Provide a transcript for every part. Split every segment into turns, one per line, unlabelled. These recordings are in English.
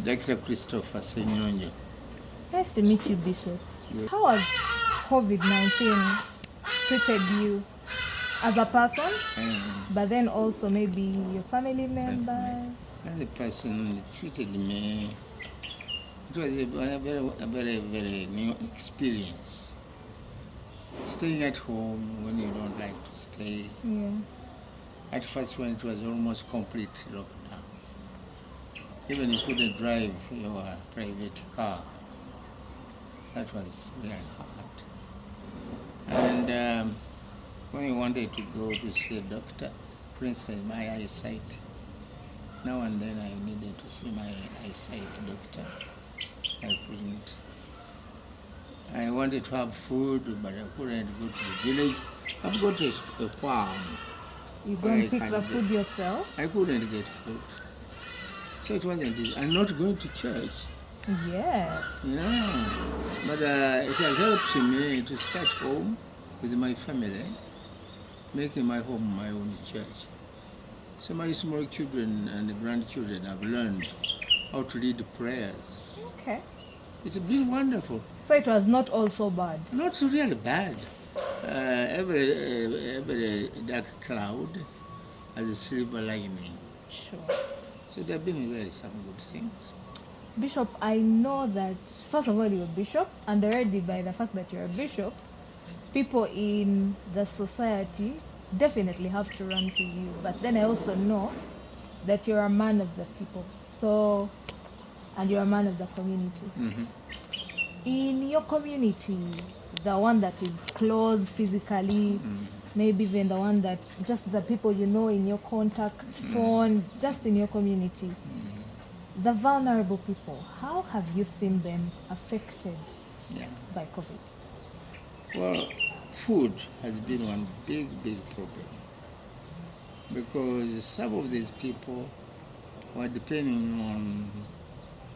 Dr. Christopher Senyonyo.
Nice to meet you, Bishop. Yeah. How has COVID-19 treated you as a person, but then also maybe your family members?
As a person, it treated me. It was a very new experience. Staying at home when you don't like to stay.
Yeah.
At first, when it was almost complete lockdown, even you couldn't drive your private car. That was very hard. And when you wanted to go to see a doctor, for instance, my eyesight, now and then I needed to see my eyesight doctor. I couldn't. I wanted to have food, but I couldn't go to the village. I've got a farm.
You go and pick the food yourself?
I couldn't get food. So it wasn't easy. I'm not going to church.
Yes.
Yeah. But it has helped me to start home with my family, making my home my own church. So my small children and grandchildren have learned how to lead prayers.
Okay.
It's been wonderful.
So it was not also bad?
Not really bad. Every dark cloud has a silver lining.
Sure.
So there have been really some good things.
Bishop, I know that, first of all, you're a bishop, and already by the fact that you're a bishop, people in the society definitely have to run to you. But then I also know that you're a man of the people, so, and you're a man of the community.
Mm-hmm.
In your community, the one that is close physically, maybe even the one that just the people you know in your contact phone, just in your community, the vulnerable people, how have you seen them affected by COVID?
Well, food has been one big problem, because some of these people were depending on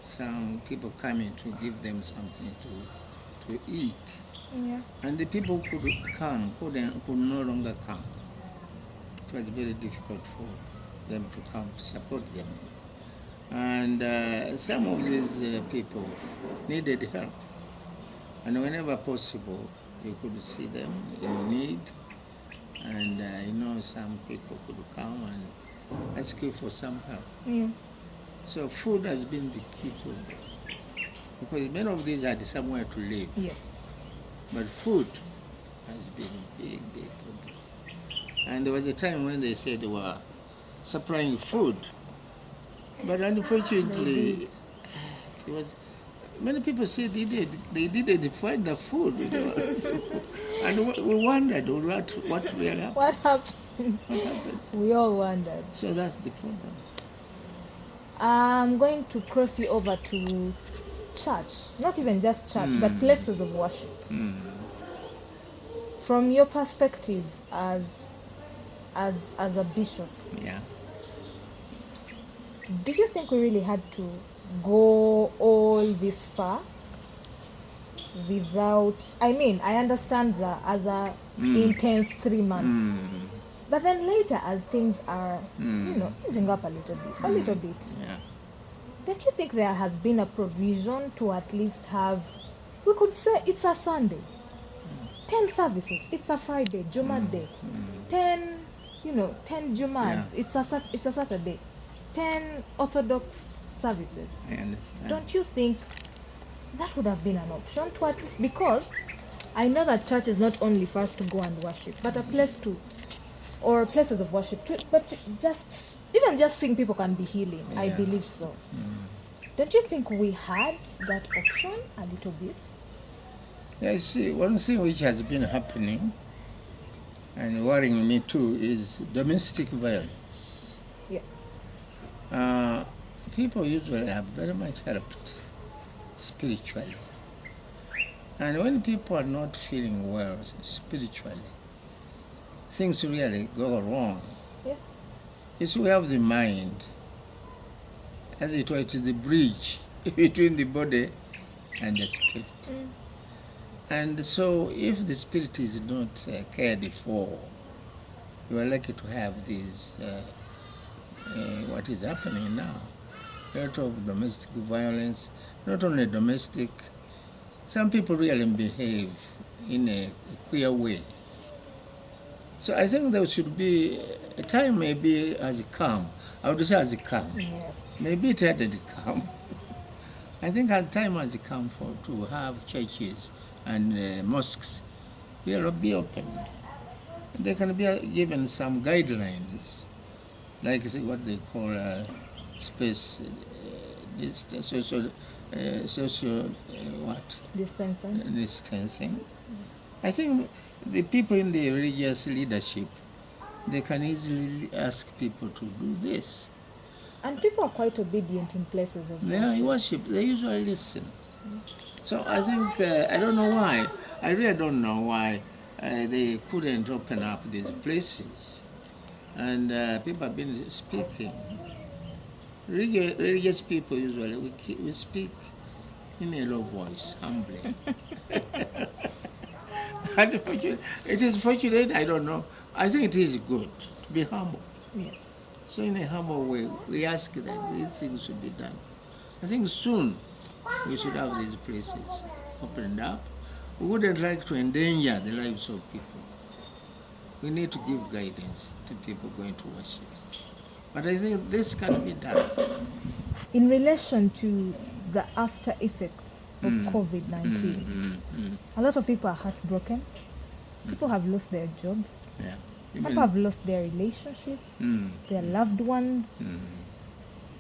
some people coming to give them something to eat.
Yeah.
And the people could no longer come. It was very difficult for them to come to support them. And some of these people needed help. And whenever possible, you could see them in need. And some people could come and ask you for some help.
Yeah.
So food has been the key problem, because many of these had somewhere to live.
Yes.
But food has been a big problem. And there was a time when they said they were supplying food, but unfortunately, it was, many people said they didn't find the food. And we wondered what really happened.
What happened? We all wondered.
So that's the problem.
I'm going to cross you over to church, not even just church, but places of worship. From your perspective as a bishop, do you think we really had to go all this far without, I understand the other intense 3 months, but then later as things are, easing up a little bit, don't you think there has been a provision to at least have, we could say it's a Sunday, 10 services, it's a Friday, Juma Day, 10 Jumas, it's a Saturday, 10 Orthodox services.
I understand.
Don't you think that would have been an option to at least, because I know that church is not only for us to go and worship, but a place to, or places of worship too, but even just seeing people can be healing. I believe so. Don't you think we had that option a little bit?
Yeah, see, one thing which has been happening and worrying me too is domestic violence.
Yeah.
People usually have very much helped spiritually. And when people are not feeling well spiritually, things really go wrong.
Yeah.
Yes, we have the mind, as it were, it is the bridge between the body and the spirit. And so if the spirit is not cared for, you are likely to have this, what is happening now. a lot of domestic violence, not only domestic. Some people really behave in a queer way. So I think there should be a time, maybe as come. I would say as come.
Yes.
Maybe it hadn't come. I think a time has come to have churches and mosques will be opened. They can be given some guidelines, like what they call space, social what? Distancing. I think the people in the religious leadership, they can easily ask people to do this.
And people are quite obedient in places of
worship. They usually listen. So I think, I don't know why, I really don't know why they couldn't open up these places. And people have been speaking. Religious people usually, we speak in a low voice, humbly. It is fortunate, I don't know. I think it is good to be humble.
Yes.
So in a humble way, we ask that these things should be done. I think soon we should have these places opened up. We wouldn't like to endanger the lives of people. We need to give guidance to people going to worship. But I think this can be done.
In relation to the after effects of COVID-19, a lot of people are heartbroken. People have lost their jobs.
Yeah.
Some people have lost their relationships, their loved ones.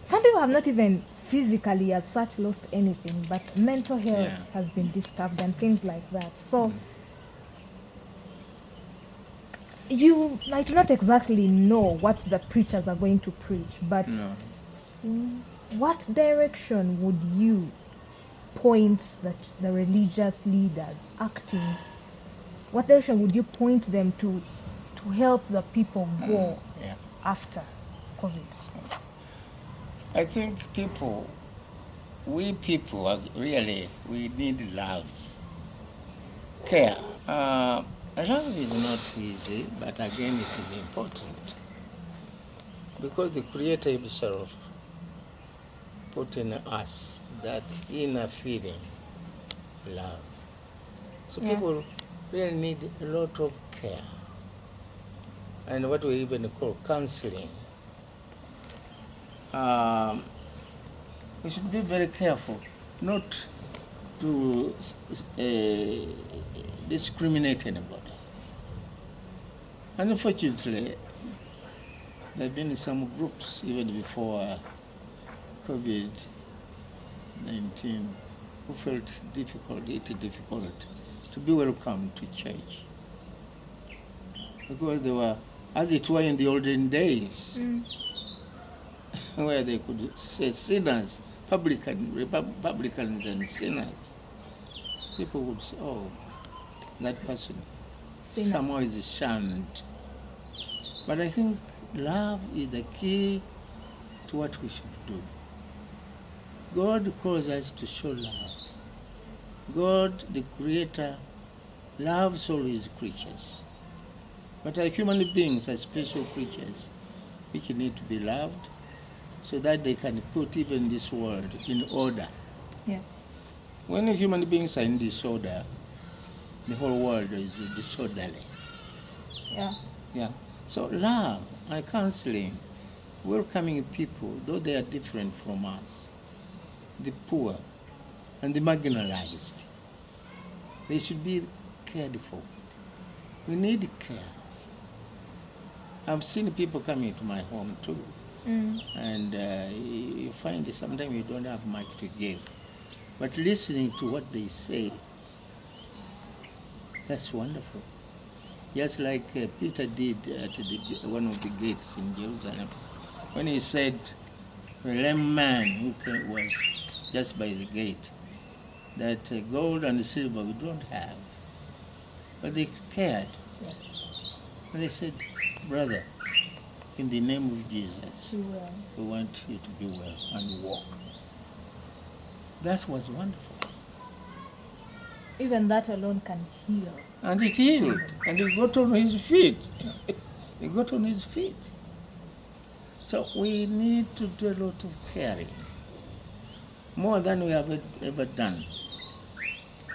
Some people have not even physically as such lost anything, but mental health has been disturbed and things like that. So you might not exactly know what the preachers are going to preach, but what direction would you point that the religious leaders acting, what direction would you point them to help the people go after COVID?
I think we people are really, we need love, care. Love is not easy, but again it is important. Because the Creator himself put in us that inner feeling, love. So people really need a lot of care. And what we even call counseling. We should be very careful not to discriminate anybody. Unfortunately, there have been some groups even before COVID-19 who felt it difficult to be welcomed to church. Because they were, as it were in the olden days, where they could say sinners, publicans and sinners. People would say, oh, that person somehow is shunned. But I think love is the key to what we should do. God calls us to show love. God, the Creator, loves all his creatures. But our human beings are special creatures which need to be loved so that they can put even this world in order.
Yeah.
When human beings are in disorder, the whole world is disorderly.
Yeah.
Yeah. So love and counseling, welcoming people, though they are different from us, the poor and the marginalized, they should be cared for. We need care. I've seen people coming to my home too. And you find that sometimes you don't have much to give. But listening to what they say, that's wonderful. Just like Peter did at one of the gates in Jerusalem, when he said, a lame man who was just by the gate, that gold and silver we don't have. But they cared.
Yes.
And they said, brother, in the name of Jesus, we want you to be well and walk. That was wonderful.
Even that alone can heal.
And it healed. And he got on his feet. He got on his feet. So we need to do a lot of caring. more than we have ever done.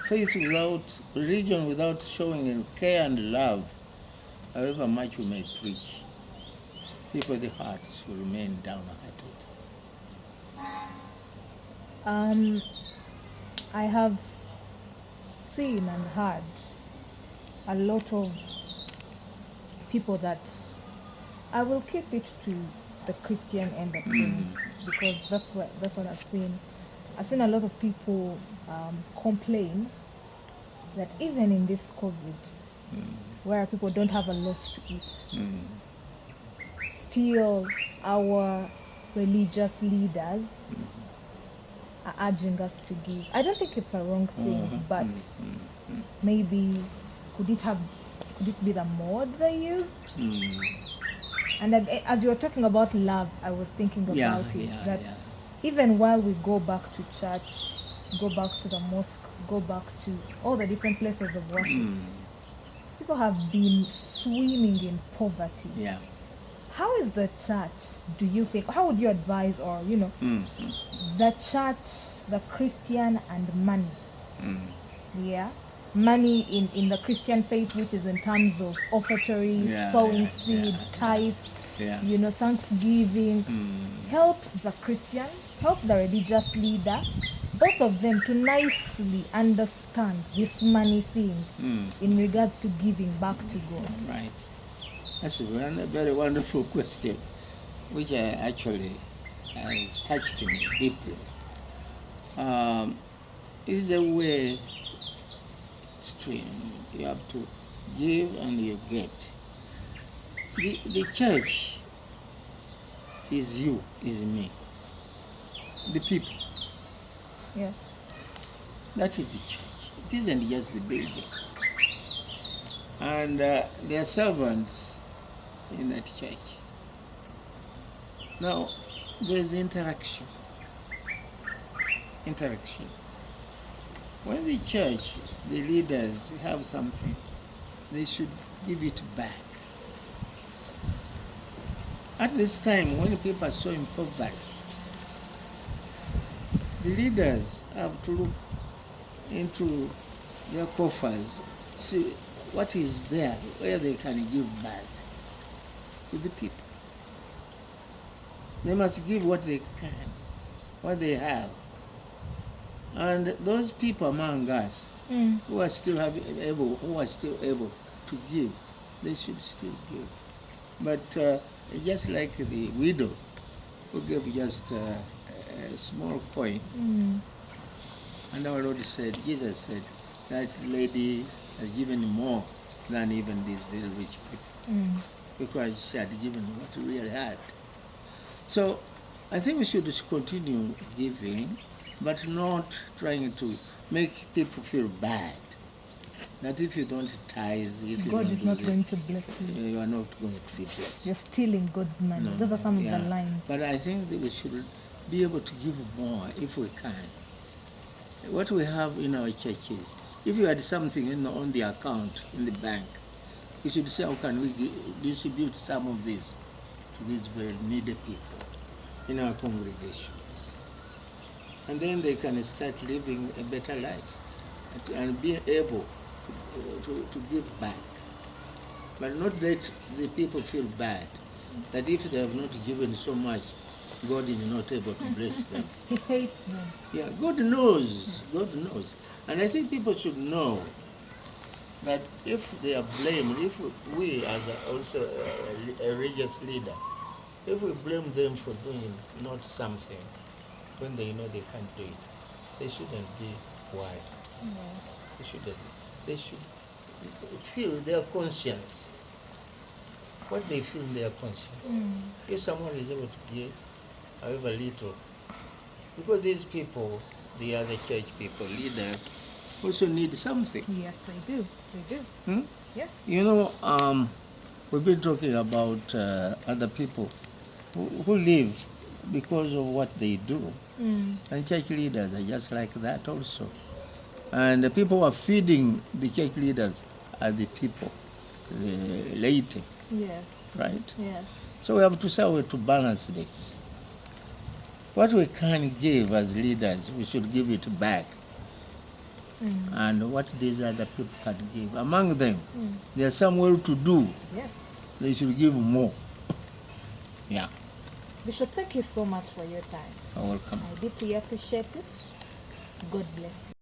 Faith without, religion without showing care and love, however much we may preach, people's hearts will remain downhearted.
I have seen and heard a lot of people that I will keep it to the Christian end of things because that's what I've seen. I've seen a lot of people complain that even in this COVID, where people don't have a lot to eat, still our religious leaders are urging us to give. I don't think it's a wrong thing, but maybe could it be the mode they used? And as you were talking about love, I was thinking about that even while we go back to church, go back to the mosque, go back to all the different places of worship, people have been swimming in poverty.
Yeah.
How is the church, do you think, how would you advise, or, the church, the Christian and money? Yeah. Money in the Christian faith, which is in terms of offertory, sowing seed, tithe, thanksgiving. Help the Christian, help the religious leader, both of them to nicely understand this money thing in regards to giving back to God.
Right. That's a very wonderful question, which actually has touched me deeply. It's a way stream. You have to give and you get. The church is you, is me. The people.
Yeah.
That is the church. It isn't just the building. And there are servants in that church. Now, there's interaction. When the church, the leaders have something, they should give it back. At this time, when people are so impoverished, the leaders have to look into their coffers, see what is there, where they can give back to the people. They must give what they can, what they have. And those people among us who are still able to give, they should still give. But just like the widow who gave just a small coin, and our Lord said, Jesus said, that lady has given more than even these very rich people, because she had given what she really had. So I think we should continue giving, but not trying to make people feel bad. That if you don't tithe, if you
God
don't
is not going to bless you.
You are not going to be blessed.
You're stealing God's money.
No,
Those are some of the lines.
But I think that we should be able to give more if we can. What we have in our churches, if you had something on the account in the bank, we should say, how can we distribute some of this to these very needy people in our congregations? And then they can start living a better life and be able to give back. But not that the people feel bad, that if they have not given so much, God is not able to bless them.
He hates them.
Yeah, God knows. God knows. And I think people should know that if they are blamed, if we as also a religious leader, if we blame them for doing not something when they know they can't do it, they shouldn't be worried. Yes. They shouldn't. They should feel their conscience. What they feel in their conscience. If someone is able to give, however little, because these people, the other church people, leaders, also need something.
Yes, they do. They do. Yeah.
You know, we've been talking about other people who live because of what they do. And church leaders are just like that also. And the people who are feeding the church leaders are the people, the laity.
Yes.
Right?
Yes.
So we have to say how to balance this. what we can give as leaders, we should give it back. And what these other people can give. Among them, there's some well-to-do.
Yes.
They should give more. Yeah.
Bishop, thank you so much for your time.
You're welcome.
I deeply appreciate it. God bless you.